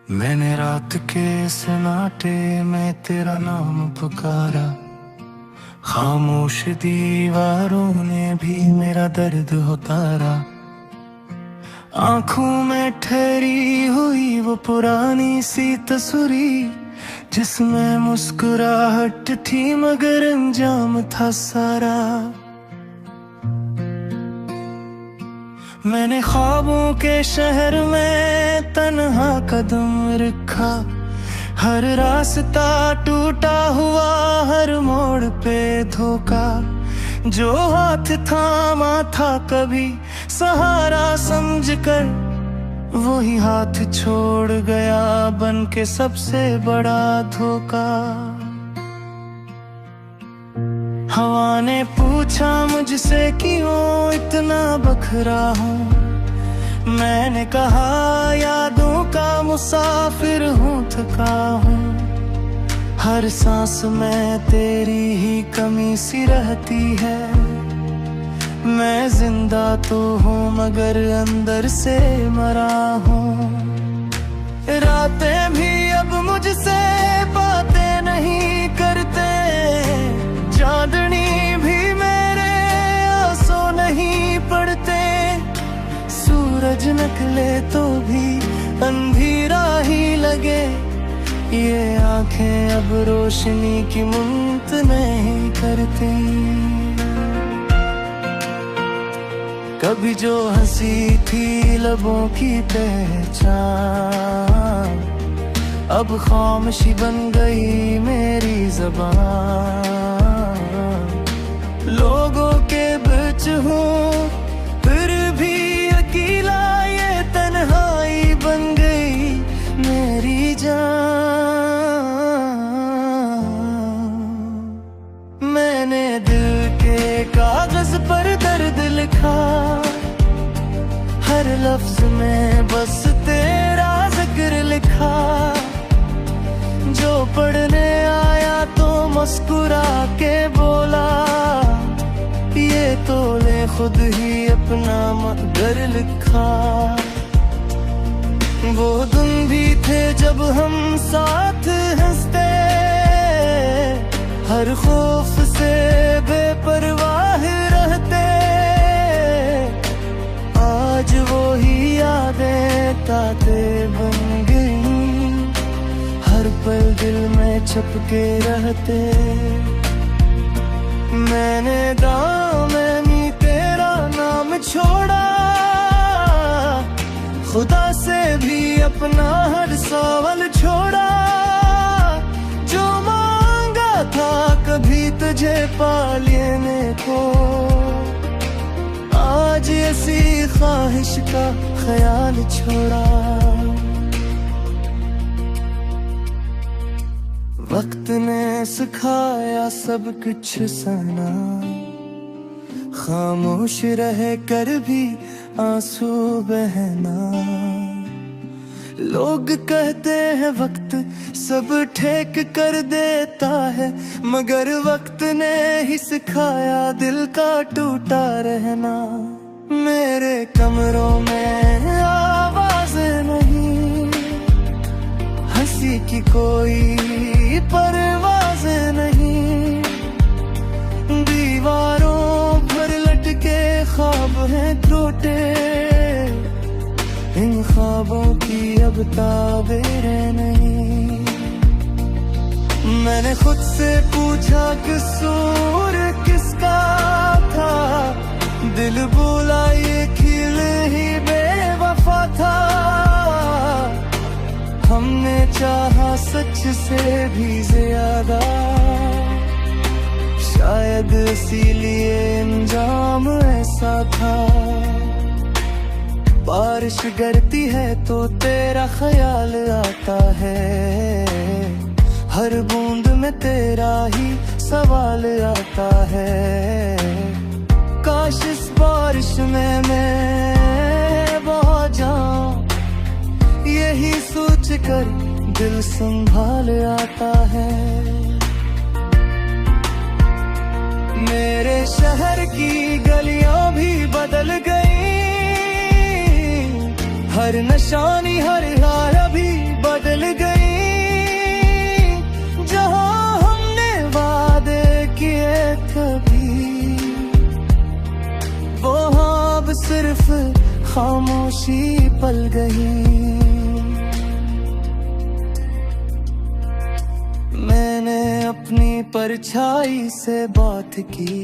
मैंने रात के सन्नाटे में तेरा नाम पुकारा, खामोश दीवारों ने भी मेरा दर्द उतारा। आंखों में ठहरी हुई वो पुरानी सी तस्वीर, जिसमें मुस्कुराहट थी मगर अंजाम था सारा। मैंने ख्वाबों के शहर में तन्हा कदम रखा, हर रास्ता टूटा हुआ, हर मोड़ पे धोखा। जो हाथ थामा था कभी सहारा समझकर, वही हाथ छोड़ गया बन के सबसे बड़ा धोखा। हवा ने पूछा मुझसे क्यों इतना बखरा हूँ, मैंने कहा यादों का मुसाफिर हूँ, थका हूँ। हर सांस में तेरी ही कमी सी रहती है। मैं जिंदा तो हूँ मगर अंदर से मरा हूँ। रातें भी अब मुझसे बातें नहीं करते, चांदनी भी मेरे आंसू नहीं पड़ते। सूरज निकले तो भी अंधेरा ही लगे, ये आंखें अब रोशनी की मुमत नहीं करती। कभी जो हंसी थी लबों की पहचान, अब खामोशी बन गई मेरी ज़बान। लोगों के बीच हूँ फिर भी अकेला, ये तन्हाई बन गई मेरी जान। मैंने दिल के कागज पर दर्द लिखा, हर लफ्ज में बस तेरा जिक्र लिखा। जो पढ़ने आया तो मुस्कुरा के बोला, ये तो ले खुद ही अपना मगर लिखा। वो दिन भी थे जब हम साथ हंसते, हर खौफ से बेपरवाह रहते। आज वो ही यादें ताते बन गई, हर पल दिल में छपके रहते। मैंने दामनी तेरा नाम छोड़ा, खुदा से भी अपना हर सवाल छोड़ा। जो मांगा था कभी तुझे पा लेने को, आज ऐसी ख्वाहिश का ख्याल छोड़ा। वक्त ने सिखाया सब कुछ सना, खामोश रह कर भी आंसू बहना। लोग कहते हैं वक्त सब ठीक कर देता है, मगर वक्त ने ही सिखाया दिल का टूटा रहना। मेरे कमरों में आवाज नहीं, हंसी की कोई परवाज नहीं। दीवारों पर लटके ख्वाब हैं टूटे, इन ख्वाबों की अब ताबीरें नहीं। मैंने खुद से पूछा कसूर किसका था, दिल बोला ये खिल ही बेवफा था। हमने चाहा सच से भी ज्यादा, शायद इसीलिए अंजाम ऐसा था। बारिश गिरती है तो तेरा ख्याल आता है, हर बूंद में तेरा ही सवाल आता है। काश इस बारिश में मैं बह जाऊं, यही सोच कर दिल संभाल आता है। मेरे शहर की गलियां भी बदल गई, हर निशानी हर हाल भी बदल सिर्फ खामोशी पल गई। मैंने अपनी परछाई से बात की।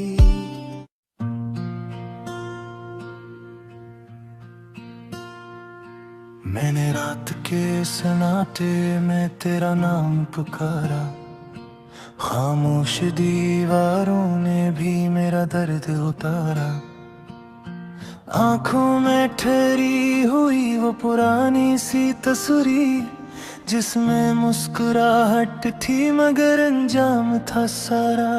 मैंने रात के सन्नाटे में तेरा नाम पुकारा, खामोश दीवारों ने भी मेरा दर्द उतारा। आंखों में ठहरी हुई वो पुरानी सी तस्वीर, जिसमें मुस्कुराहट थी मगर अंजाम था सारा।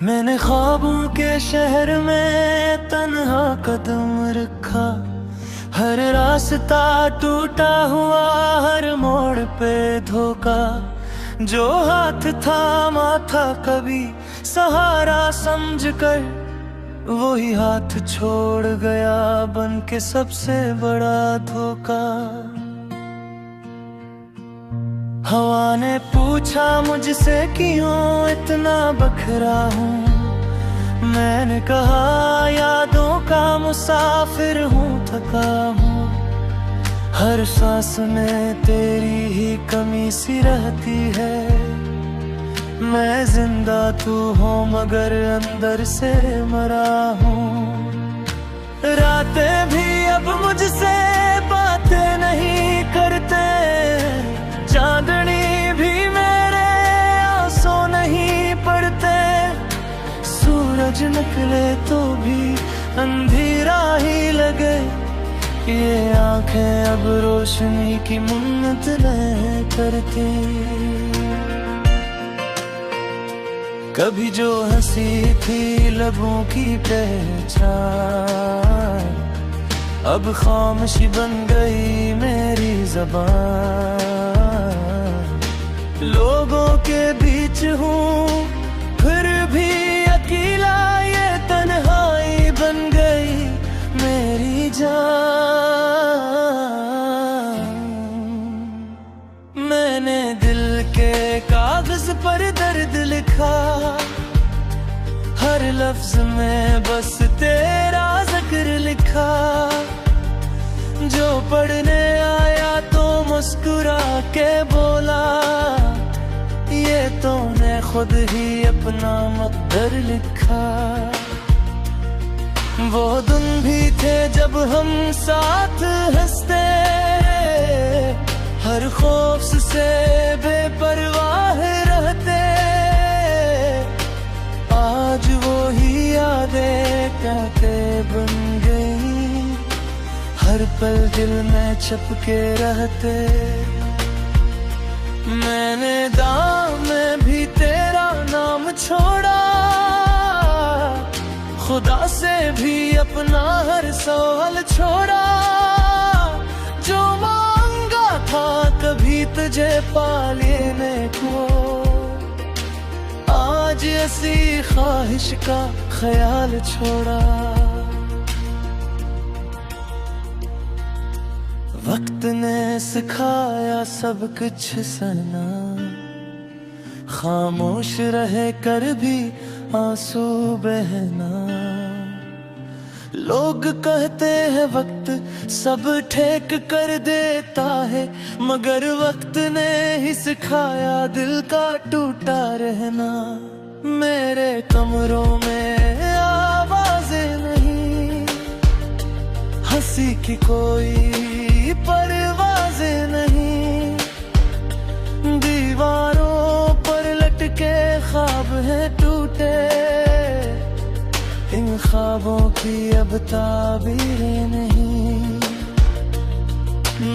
मैंने ख्वाबों के शहर में तन्हा कदम रखा, हर रास्ता टूटा हुआ, हर मोड़ पे धोखा। जो हाथ थामा था कभी सहारा समझकर, वही हाथ छोड़ गया बन के सबसे बड़ा धोखा। हवा ने पूछा मुझसे क्यों इतना बखरा हूँ, मैंने कहा यादों का मुसाफिर हूँ, थका हूँ। हर सांस में तेरी ही कमी सी रहती है। मैं जिंदा तू हूँ मगर अंदर से मरा हूँ। रातें भी अब मुझसे बातें नहीं करते, चांदनी भी मेरे आंसू नहीं पड़ते। सूरज निकले तो भी अंधेरा ही लगे, ये आंखें अब रोशनी की मन्नत नहीं करती। कभी जो हंसी थी लबों की पहचान, अब खामोशी बन गई मेरी ज़बान। लोगों के बीच हूँ फिर भी अकेला, ये तन्हाई बन गई मेरी जान। मैंने दिल के कागज पर दर्द लिखा, हर लफ्ज में बस तेरा जिक्र लिखा। जो पढ़ने आया तो मुस्कुरा के बोला, ये तूने खुद ही अपना मकदर लिखा। वो दिन भी थे जब हम साथ हंसते, हर खौफ से बेपरवाह रहते। आज वो ही यादें कहते बन गई, हर पल दिल में छपके रहते। मैंने दाम में भी तेरा नाम छोड़ा, खुदा से भी अपना हर सवाल छोड़ा। जो मांगा था कभी तुझे पा लेने को, आज ऐसी ख्वाहिश का ख्याल छोड़ा। वक्त ने सिखाया सब कुछ सना, खामोश रह कर भी आंसू बहना। लोग कहते हैं वक्त सब ठीक कर देता है, मगर वक्त ने ही सिखाया दिल का टूटा रहना। मेरे कमरों में आवाजें नहीं, हंसी की कोई परवाजें नहीं। दीवारों पर लटके ख्वाब हैं टूटे, इन ख्वाबों की अब ताबीरें नहीं।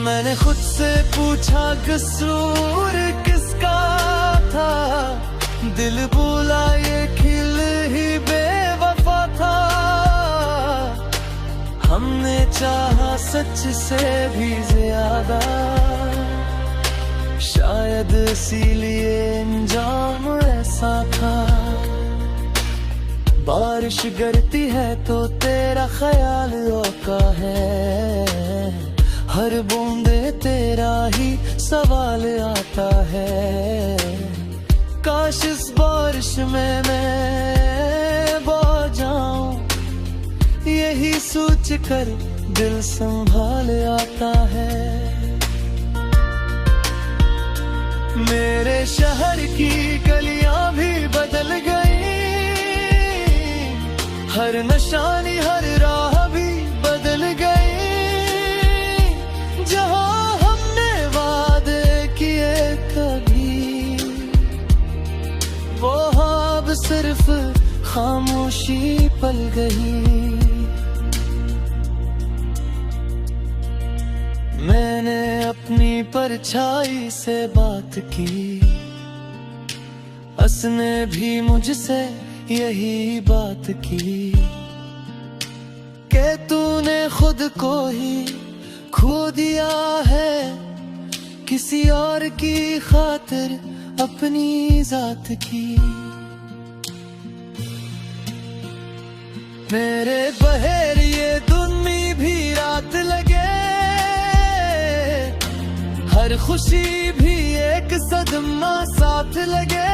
मैंने खुद से पूछा कसूर किसका था, दिल बोला ये खिल ही बेवफा था। हमने चाहा सच से भी ज्यादा, शायद इसीलिए अंजाम ऐसा था। बारिश गिरती है तो तेरा ख्याल होता है, हर बूंदे तेरा ही सवाल आता है। काश इस बारिश में मैं बह सोच कर दिल संभाल आता है। मेरे शहर की गलियां भी बदल गई, हर निशानी हर राह भी बदल गई। जहां हमने वादे किए कभी, वो अब सिर्फ खामोशी पल गई। मैंने अपनी परछाई से बात की, उसने भी मुझसे यही बात की कि तूने खुद को ही खो दिया है, किसी और की खातिर अपनी जात की। मेरे बहेर ये दिन में भी रात लगे, हर खुशी भी एक सदमा साथ लगे।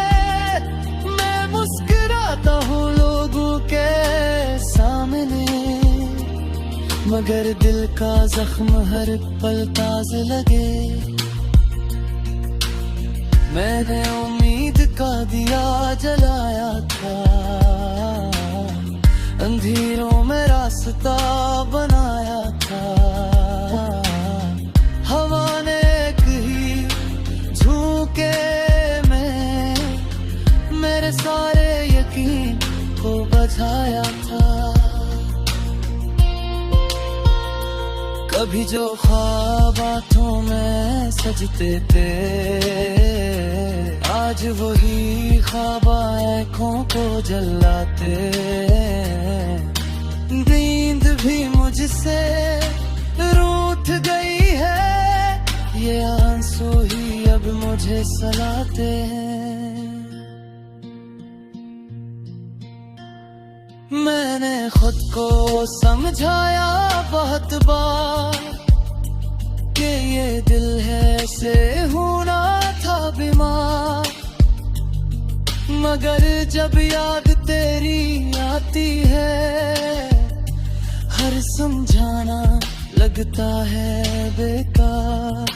मैं मुस्कुराता हूँ लोगों के सामने, मगर दिल का जख्म हर पल ताज़ा लगे। मैंने उम्मीद का दिया जलाया था, अंधेरों में रास्ता बनाया था। हवा ने कही झूके में मेरे सारे यकीन को बचाया था। कभी जो ख्वाब आँखों में सजते थे, आज वही ख्वाब आँखों को जलाते। नींद भी मुझसे रूठ गई है, ये आंसू ही अब मुझे सलाते हैं। मैंने खुद को समझाया बहुत बार कि ये दिल है से होना था बीमार, मगर जब याद तेरी आती है, हर समझाना लगता है बेकार।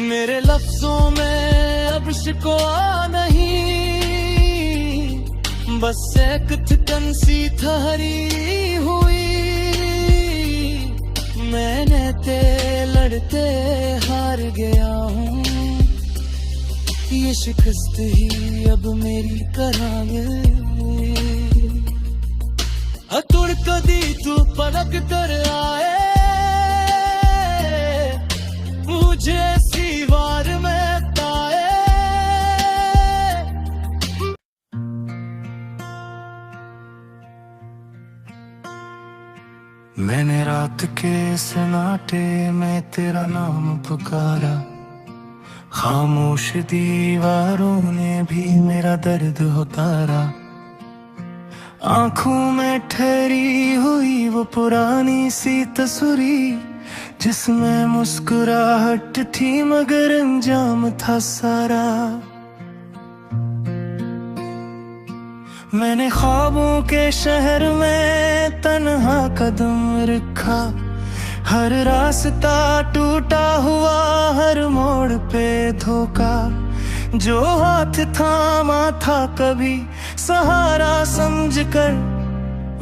मेरे लफ्जों में अब शिकवा नहीं, बस एक थकन सी ठहरी हुई। मैंने ते लड़ते हार गया हूँ, ये शिकस्त ही अब मेरी करांगे। हथुड़ कदी तू पलक कर आए, मुझे ऐसी वार में ताए। मैंने रात के सन्नाटे में तेरा नाम पुकारा, खामोश दीवारों ने भी मेरा दर्द उतारा। आंखों में ठहरी हुई वो पुरानी सी तस्वीर, जिसमें मुस्कुराहट थी मगर अंजाम था सारा। मैंने ख्वाबों के शहर में तन्हा कदम रखा, हर रास्ता टूटा हुआ, हर मोड़ पे धोखा। जो हाथ थामा था कभी सहारा समझकर,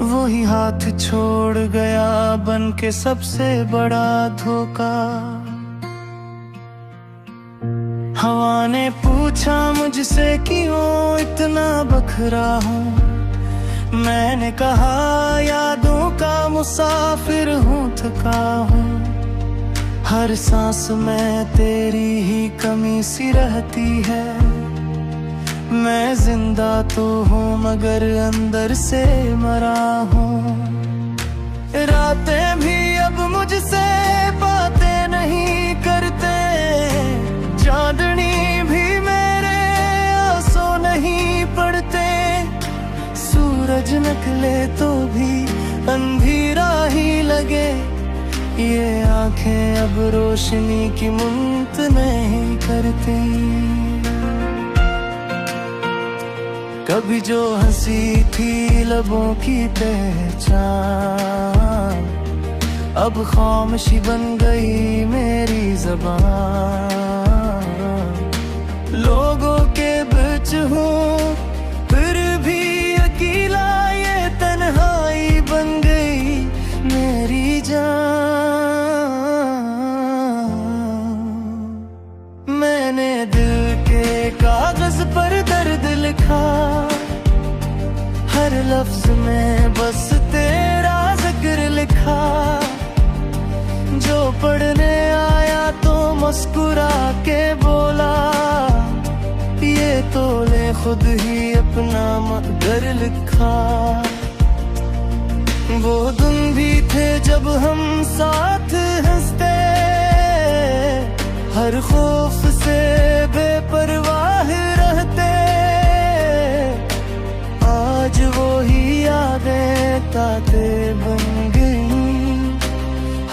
वही हाथ छोड़ गया बन के सबसे बड़ा धोखा। हवा ने पूछा मुझसे क्यों इतना बखरा हूँ, मैंने कहा यादों का मुसाफिर हूँ, थका हूँ। हर सांस में तेरी ही कमी सी रहती है, मैं जिंदा तो हूँ मगर अंदर से मरा हूँ। रातें भी अब मुझसे बातें नहीं करते, चांदनी भी मेरे आंसू नहीं पड़ते। सूरज निकले तो भी अंधेरा ही लगे, ये आंखें अब रोशनी की मुंत नहीं करती। कभी जो हंसी थी लबों की पहचान, अब खामोशी बन गई मेरी ज़बान। लोगों के बीच हूँ फिर भी अकेला, ये तन्हाई बन गई मेरी जान। मैंने दिल के कागज पर दर्द लिखा, हर लफ्ज में बस तेरा जिक्र लिखा। जो पढ़ने आया तो मुस्कुरा के बोला, ये तो ले खुद ही अपना मगर लिखा। वो दिन भी थे जब हम साथ हंसते, हर खौफ से बेपरवाह रहते। आज वो ही यादें ताते बन गई,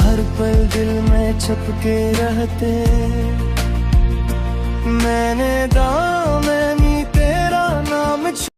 हर पल दिल में छपके रहते। मैंने दामन